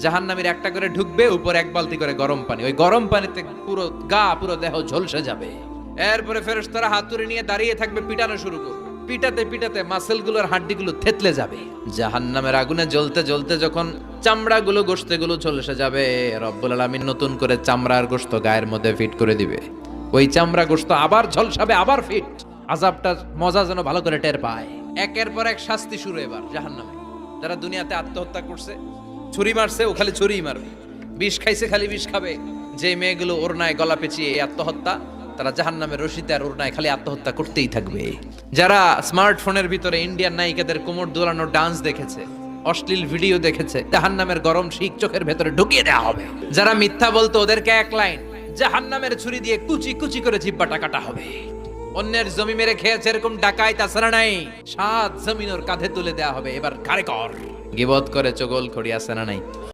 জাহান্নামীর একটা করে ঢুকবে, উপর এক বালতি করে গরম পানি, ওই গরম পানিতে পুরো গা পুরো দেহ ঝলসে যাবে। এরপরে ফেরেশতারা হাতুড়ি নিয়ে দাঁড়িয়ে থাকবে, পিটানো শুরু করবে। পিটাতে পিটাতে মাসেলগুলোর হাড্ডিগুলো থেতলে যাবে। জাহান্নামের আগুনে জ্বলতে জ্বলতে যখন চামড়াগুলো গোশতগুলো ঝলসে যাবে, রব্বুল আলামিন নতুন করে চামড়ার গোশত গায়ের মধ্যে ফিট করে দিবে। ওই চামড়া গোশত আবার ঝলসাবে, আবার ফিট। আযাবটা মজা যেন ভালো করে টের পায়। একের পর এক শাস্তি শুরু এবার জাহান্নামে। যারা দুনিয়াতে আত্মহত্যা করছে, ছুরি মারছে, ও খালি ছুরিই মারবে, বিষ খাইছে খালি বিষ খাবে। যে মেয়েগুলো ওড়নায় গলা পেঁচিয়ে এই আত্মহত্যা, তারা জাহান্নামের রশিতে আর ওড়নায় খালি আত্মহত্যা করতেই থাকবে। যারা স্মার্টফোনের ভিতরে ইন্ডিয়ান নায়িকাদের কোমর দোলানো ডান্স দেখেছে, অশ্লীল ভিডিও দেখেছে, জাহান্নামের গরম শিক চোখের ভেতরে ঢুকিয়ে দেওয়া হবে। যারা মিথ্যা বলতো, ওদেরকে এক লাইন জাহান্নামের ছুরি দিয়ে কুচি কুচি করে জিহ্বাটা কাটা হবে। অন্যের জমি মেরে খেয়েছে এরকম ডাকাইত আসরা নাই, 7 জমিন ওর কাঁধে তুলে দেওয়া হবে। এবার কারে কর, গিবত করে চগল খড়ি আছে না নাই?